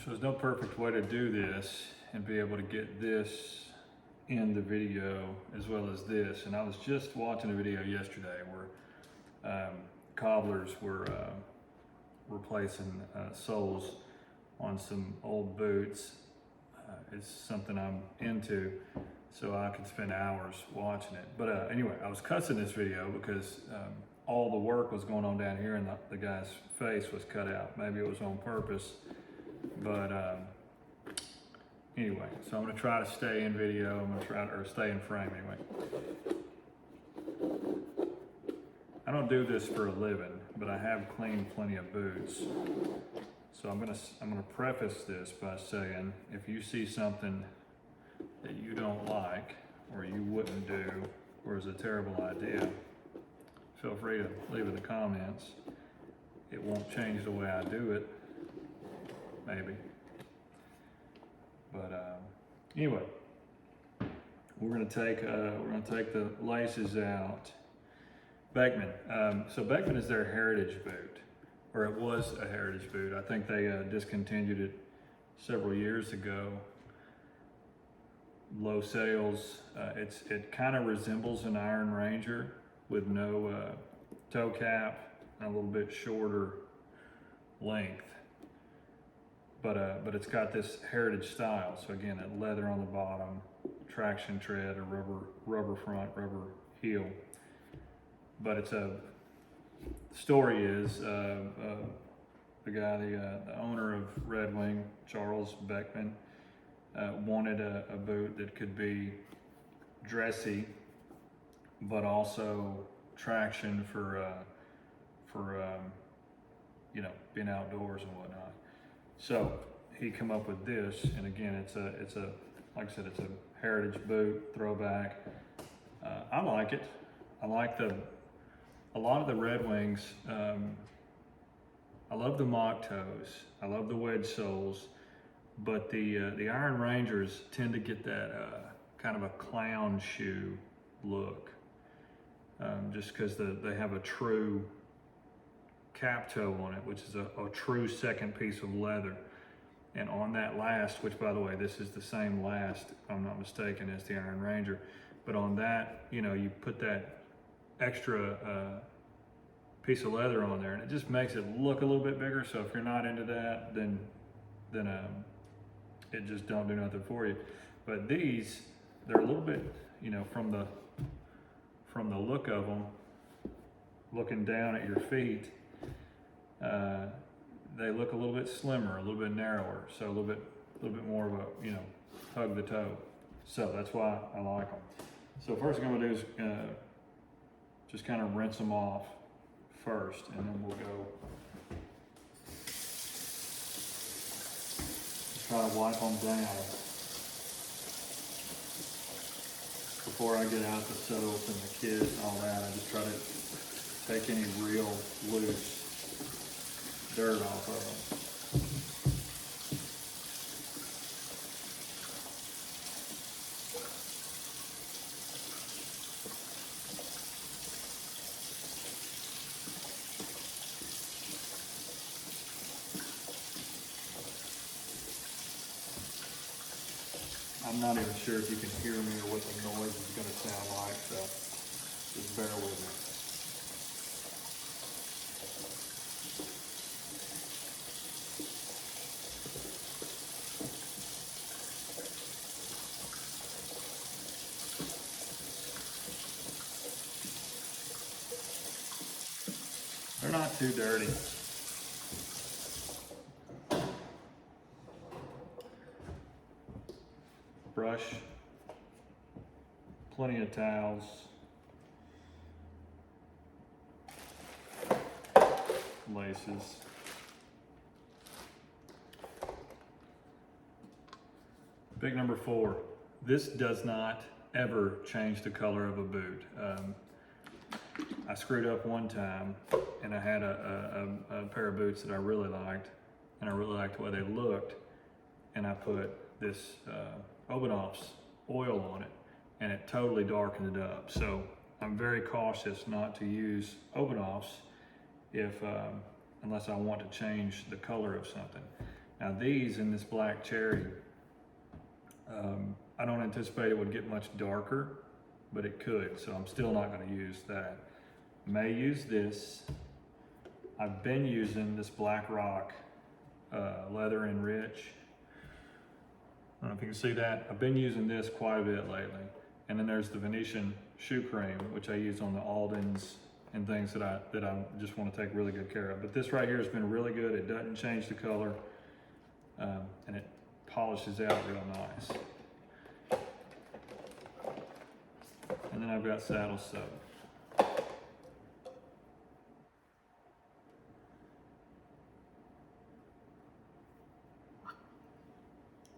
So there's no perfect way to do this and be able to get this in the video as well as this. And I was just watching a video yesterday where cobblers were replacing soles on some old boots. It's something I'm into, so I could spend hours watching it. But anyway, I was cussing this video because all the work was going on down here and the guy's face was cut out. Maybe it was on purpose, but anyway, so I'm gonna try to stay in video. I'm gonna try to, or stay in frame anyway. I don't do this for a living, but I have cleaned plenty of boots. So I'm gonna preface this by saying, if you see something that you don't like, or you wouldn't do, or is a terrible idea, feel free to leave it in the comments. It won't change the way I do it, maybe. But anyway, we're gonna take the laces out. Beckman. So Beckman is their heritage boot, or it was a heritage boot. I think they discontinued it several years ago. Low sales. It kind of resembles an Iron Ranger with no toe cap and a little bit shorter length. But it's got this heritage style. So again, a leather on the bottom, traction tread, a rubber front, rubber heel. But it's the story is the guy, the owner of Red Wing, Charles Beckman, wanted a boot that could be dressy, but also traction for you know, being outdoors and whatnot. So he come up with this, and again, it's a like I said, it's a heritage boot, throwback. I like it. I like a lot of the Red Wings. I love the mock toes. I love the wedge soles, but the Iron Rangers tend to get that kind of a clown shoe look, just because they have a true cap toe on it, which is a true second piece of leather. And on that last, which by the way, this is the same last, if I'm not mistaken, as the Iron Ranger, but on that, you know, you put that extra piece of leather on there, and it just makes it look a little bit bigger. So if you're not into that, then it just don't do nothing for you. But these, they're a little bit, you know, from the look of them, looking down at your feet, they look a little bit slimmer, a little bit narrower, so a little bit more of a, you know, hug the toe. So that's why I like them. So first thing I'm gonna do is just kind of rinse them off first, and then we'll go try to wipe them down before I get out the soap and the kit and all that. I just try to take any real loose dirt off of them. I'm not even sure if you can hear me or what the noise is going to sound like, so just bear with me. They're not too dirty. Brush, plenty of towels, laces. Big number 4. This does not ever change the color of a boot. I screwed up one time, and I had a pair of boots that I really liked, and I really liked the way they looked, and I put this Obanoff's oil on it, and it totally darkened it up. So I'm very cautious not to use Obanoff's unless I want to change the color of something. Now these in this Black Cherry, I don't anticipate it would get much darker, but it could, so I'm still not going to use that. May use this. I've been using this Black Rock leather and rich. I don't know if you can see that. I've been using this quite a bit lately. And then there's the Venetian shoe cream, which I use on the Aldens and things that I just want to take really good care of. But this right here has been really good. It doesn't change the color, and it polishes out real nice. And then I've got saddle soap.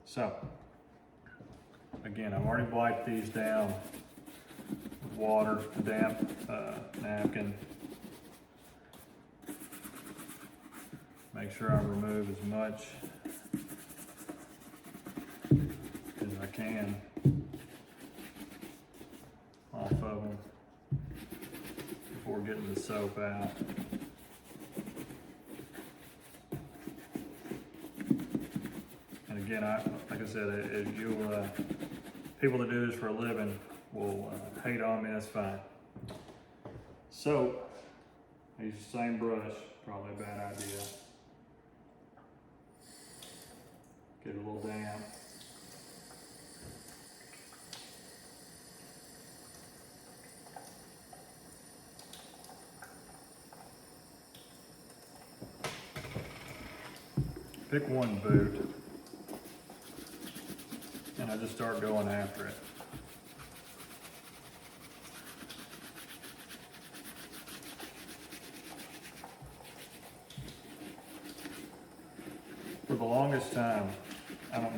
So, again, I've already wiped these down with water, a damp napkin. Make sure I remove as much as I can off of them before getting the soap out. And again, like I said, people that do this for a living will hate on me, that's fine. So, I use the same brush, probably a bad idea. Get a little damp. Pick one boot, and I just start going after it. For the longest time, I don't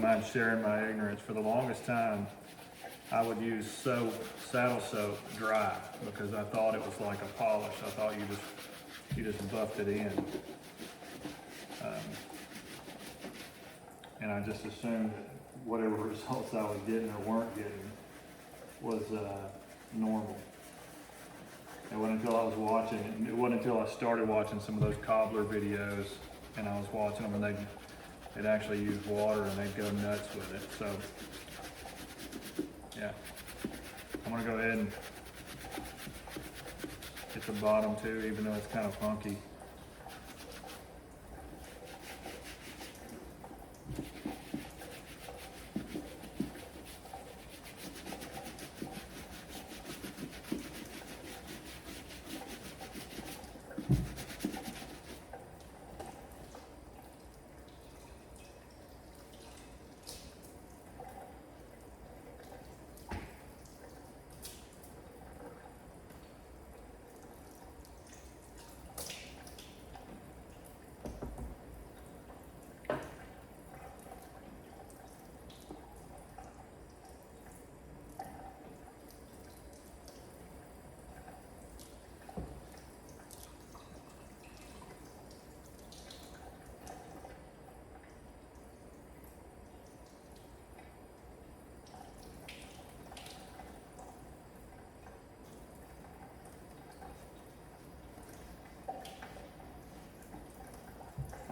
mind sharing my ignorance. For the longest time, I would use saddle soap dry because I thought it was like a polish. I thought you just buffed it in. And I just assumed that whatever results I was getting or weren't getting was normal. It wasn't until I was watching, it wasn't until I started watching some of those cobbler videos and I was watching them and they'd actually use water and they'd go nuts with it. So, yeah. I'm gonna go ahead and hit the bottom too, even though it's kind of funky.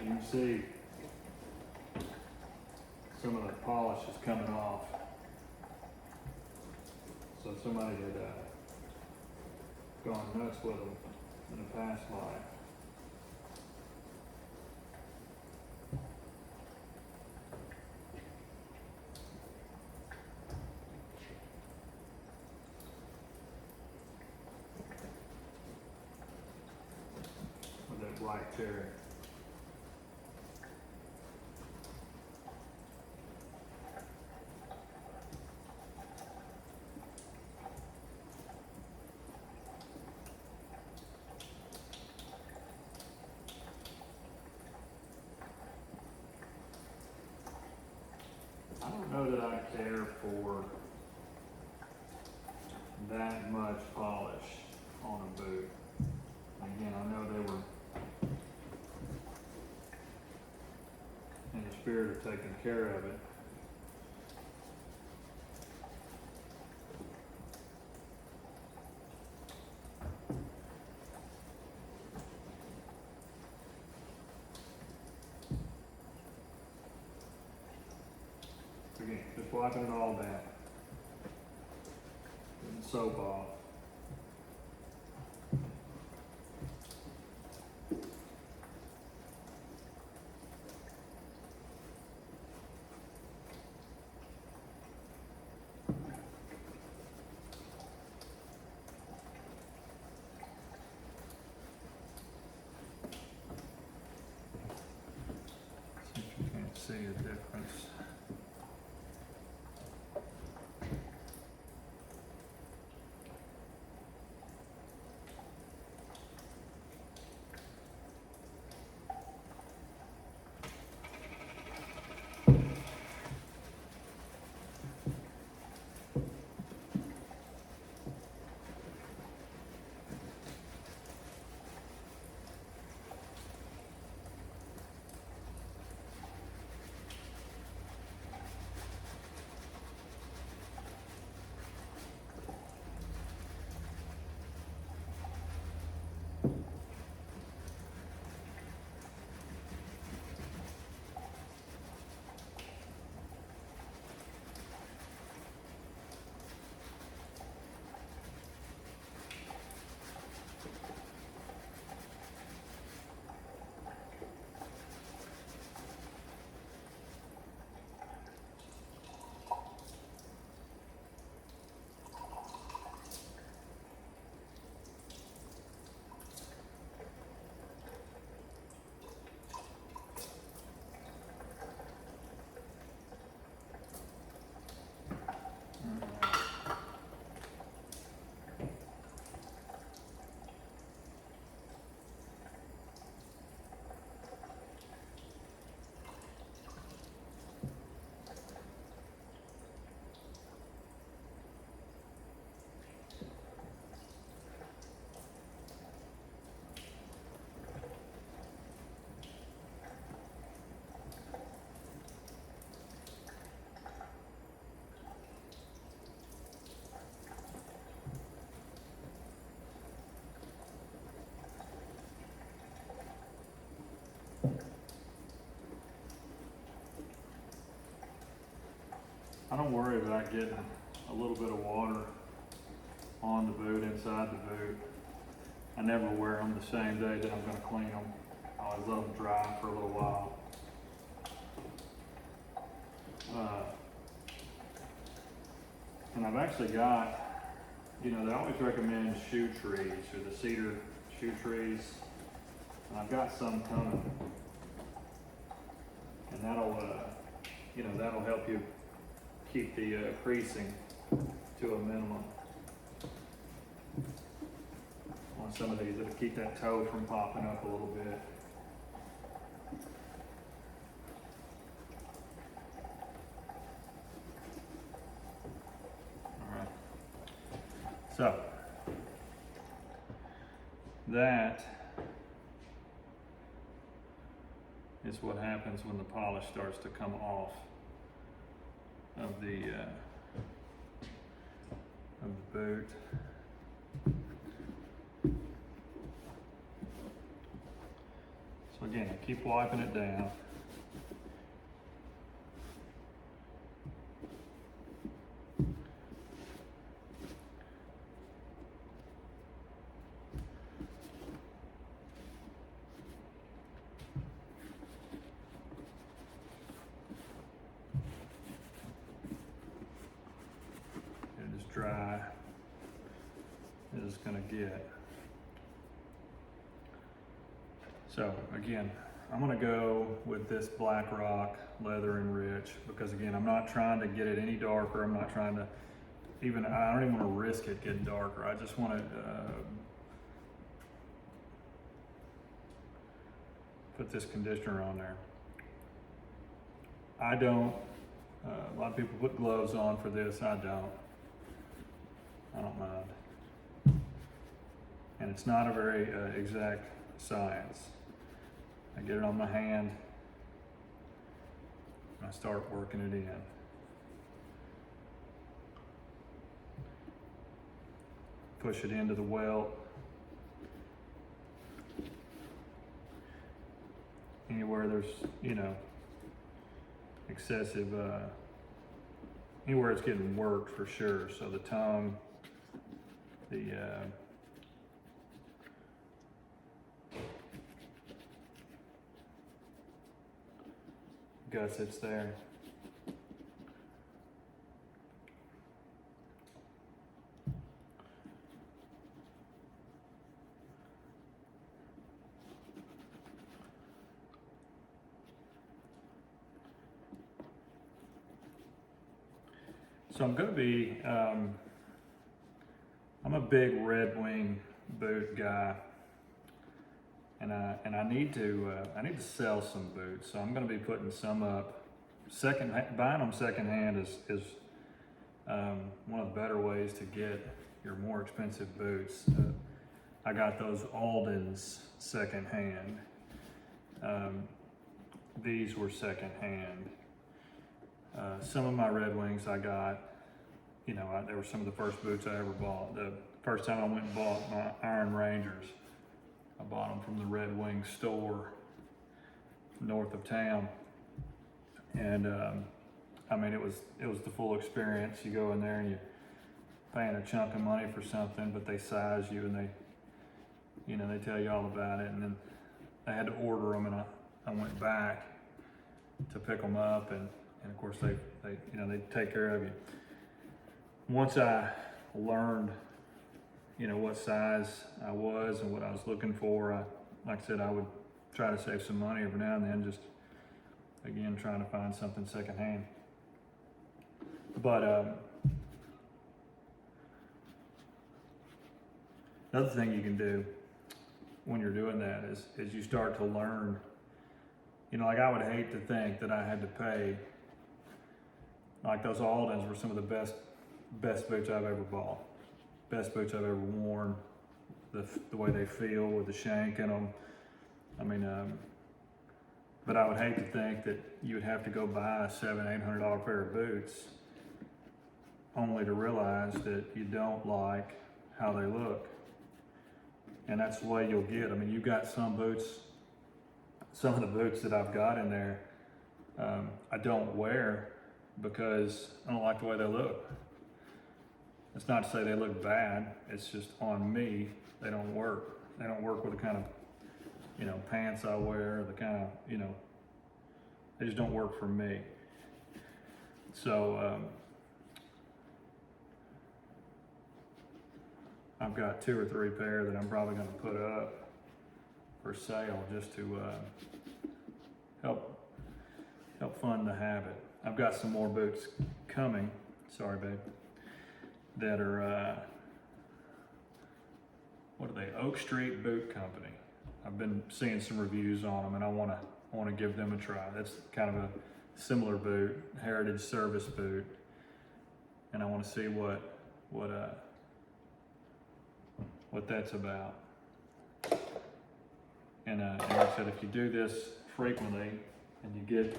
You can see some of the polish is coming off. So somebody had gone nuts with them in a past life. With that Black Cherry. I don't know that I care for that much polish on a boot. Again, I know they were in the spirit of taking care of it. Keep wiping it all down. Getting the soap off. See if you can't see a difference. I don't worry about getting a little bit of water on the boot, inside the boot. I never wear them the same day that I'm going to clean them. I always let them dry for a little while. And I've actually got, you know, they always recommend shoe trees or the cedar shoe trees. And I've got some coming. And that'll, you know, that'll help you keep the creasing to a minimum on some of these. It'll keep that toe from popping up a little bit. All right. So that is what happens when the polish starts to come off of the boot. So again, I keep wiping it down. Dry as it's going to get. So again, I'm going to go with this Black Rock Leather and Rich because again, I'm not trying to get it any darker. I'm not trying to even, I don't even want to risk it getting darker. I just want to put this conditioner on there. I don't, a lot of people put gloves on for this. I don't mind. And it's not a very exact science. I get it on my hand, and I start working it in. Push it into the welt. Anywhere there's, you know, excessive anywhere it's getting worked for sure. So the tongue, the gussets there. So I'm going to be, I'm a big Red Wing boot guy, and I need to sell some boots. So I'm going to be putting some up. Buying them secondhand is one of the better ways to get your more expensive boots. I got those Aldens secondhand. These were secondhand. Some of my Red Wings I got, you know, they were some of the first boots I ever bought. The first time I went and bought my Iron Rangers, I bought them from the Red Wing store north of town. And I mean, it was the full experience. You go in there and you're paying a chunk of money for something, but they size you and they tell you all about it. And then I had to order them, and I went back to pick them up, and of course they take care of you. Once I learned, what size I was and what I was looking for, like I said, I would try to save some money every now and then, just again trying to find something secondhand. But another thing you can do when you're doing that is you start to learn. Like I would hate to think that I had to pay. Like those Aldens were some of the best boots I've ever bought, best boots I've ever worn. The way they feel with the shank in them. I mean, but I would hate to think that you would have to go buy a $700-800 pair of boots only to realize that you don't like how they look. And that's the way you'll get. I mean, you've got some boots, some of the boots that I've got in there, I don't wear because I don't like the way they look. It's not to say they look bad, it's just on me, they don't work. They don't work with the kind of, pants I wear, the kind of, they just don't work for me. So, I've got 2 or 3 pair that I'm probably going to put up for sale just to help fund the habit. I've got some more boots coming. Sorry, babe. That are what are they? Oak Street Boot Company. I've been seeing some reviews on them, and I want to give them a try. That's kind of a similar boot, heritage service boot, and I want to see what that's about. And like I said, if you do this frequently and you get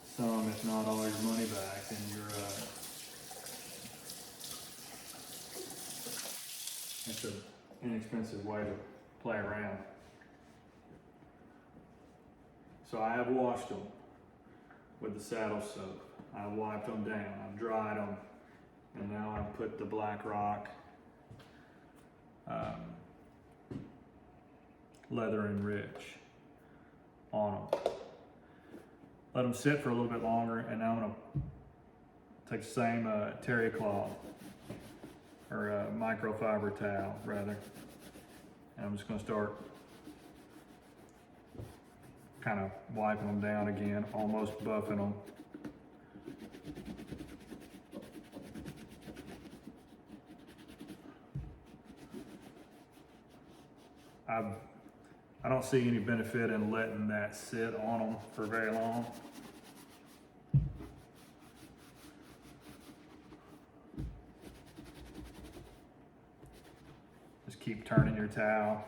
some, if not all your money back, then it's an inexpensive way to play around. So I have washed them with the saddle soap. I wiped them down, I've dried them, and now I've put the Black Rock Leather and Rich on them. Let them sit for a little bit longer, and now I'm going to take the same terry cloth, or microfiber towel rather, and I'm just going to start kind of wiping them down again, almost buffing them. I don't see any benefit in letting that sit on them for very long. Just keep turning your towel.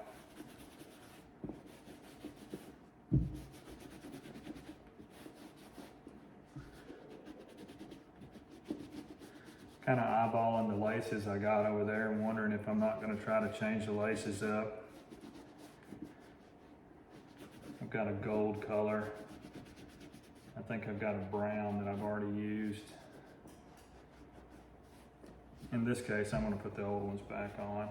Kind of eyeballing the laces I got over there and wondering if I'm not going to try to change the laces up. I've got a gold color. I think I've got a brown that I've already used. in this case, I'm gonna put the old ones back on.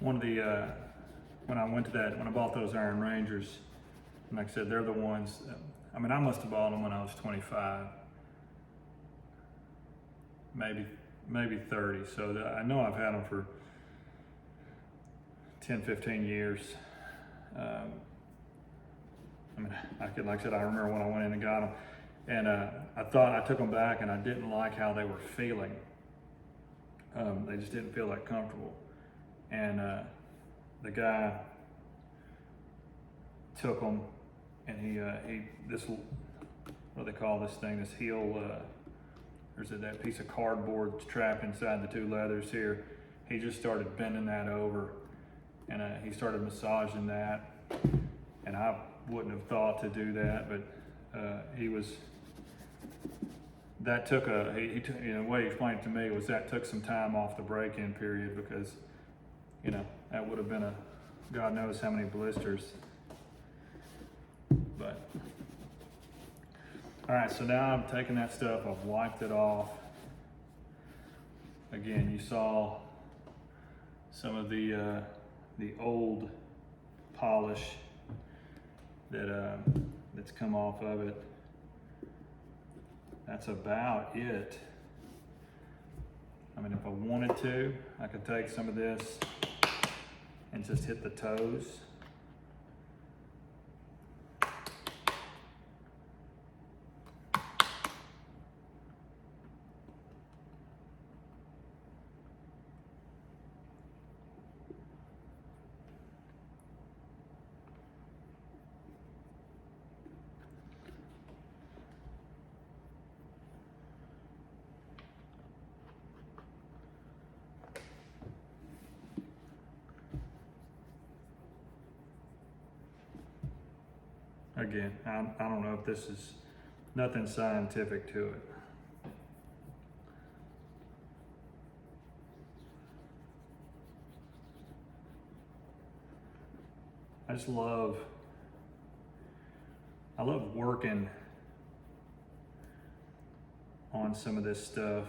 One of the, when I bought those Iron Rangers, and like I said, they're the ones, I mean, I must have bought them when I was 25, maybe 30. So I know I've had them for 10, 15 years. I mean, like I said, I remember when I went in and got them, and I thought I took them back and I didn't like how they were feeling. They just didn't feel that comfortable. And the guy took them, and he what do they call this thing? This heel. There's that piece of cardboard trapped inside the two leathers here. He just started bending that over, and he started massaging that. And I wouldn't have thought to do that, but he was. That took the way he explained it to me was that took some time off the break-in period, because that would have been God knows how many blisters. But, all right, so now I'm taking that stuff, I've wiped it off. Again, you saw some of the old polish that's come off of it. That's about it. I mean, if I wanted to, I could take some of this and just hit the toes. Again, I don't know if this is nothing scientific to it. I love working on some of this stuff.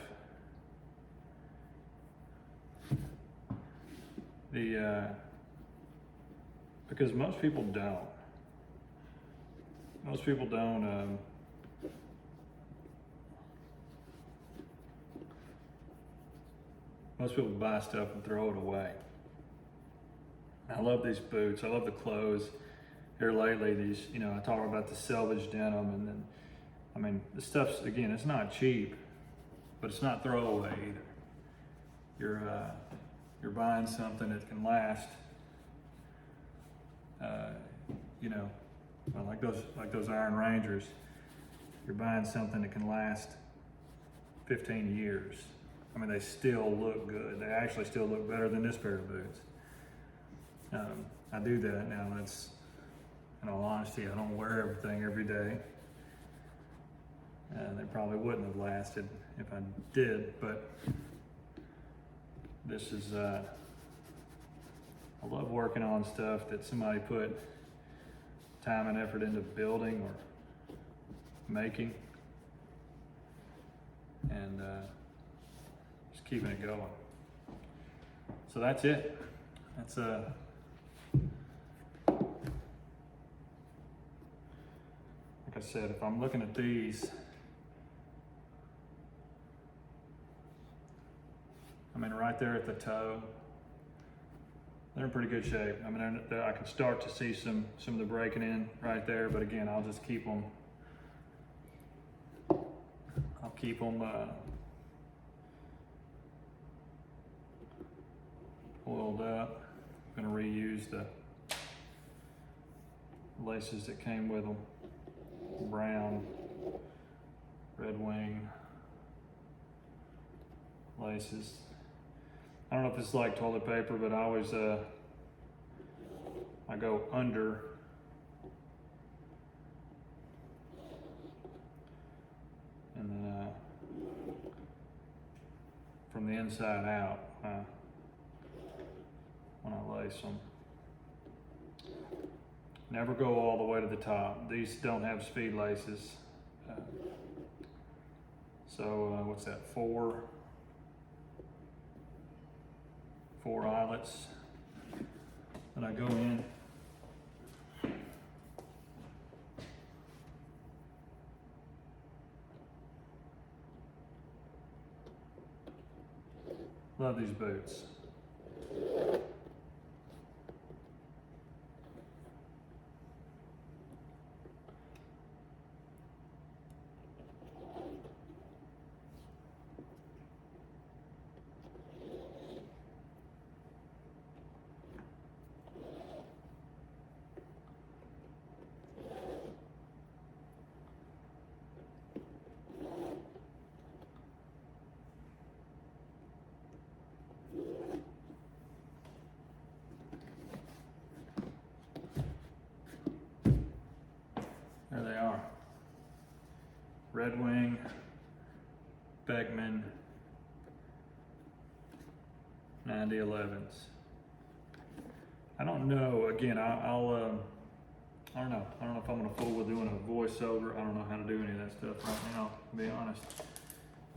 Because most people don't. Most people don't. Most people buy stuff and throw it away. I love these boots. I love the clothes. Here lately, I talk about the selvage denim, and then, I mean, the stuff's, again, it's not cheap, but it's not throwaway either. You're buying something that can last. Well, like those Iron Rangers, you're buying something that can last 15 years. I mean, they still look good. They actually still look better than this pair of boots. I do that now. That's, in all honesty, I don't wear everything every day. They probably wouldn't have lasted if I did, but this is, I love working on stuff that somebody put time and effort into building or making, and just keeping it going. So that's it. That's like I said, if I'm looking at these, I mean, right there at the toe, they're in pretty good shape. I mean, I can start to see some of the breaking in right there, but again, I'll just keep them. I'll keep them oiled up. I'm gonna reuse the laces that came with them. Brown, Red Wing laces. I don't know if it's like toilet paper, but I always I go under and then from the inside out when I lace them. Never go all the way to the top. These don't have speed laces. So what's that, four eyelets that I go in. Love these boots. There they are. Red Wing Beckman 9011s. I don't know, again, I don't know. I don't know if I'm gonna fool with doing a voiceover. I don't know how to do any of that stuff right now, to be honest.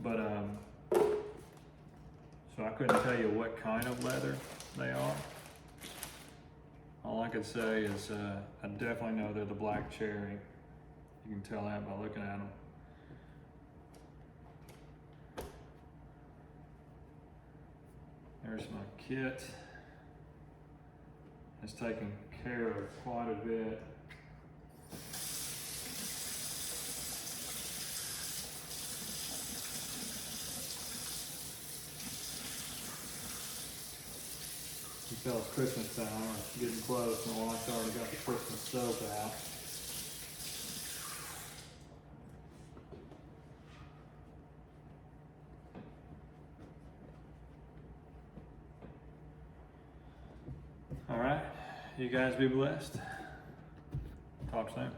But, so I couldn't tell you what kind of leather they are. All I could say is I definitely know they're the Black Cherry. You can tell that by looking at them. There's my kit. It's taken care of quite a bit. You tell it's Christmas time, or getting close. My wife's already got the Christmas soap out. All right, you guys be blessed. Talk soon.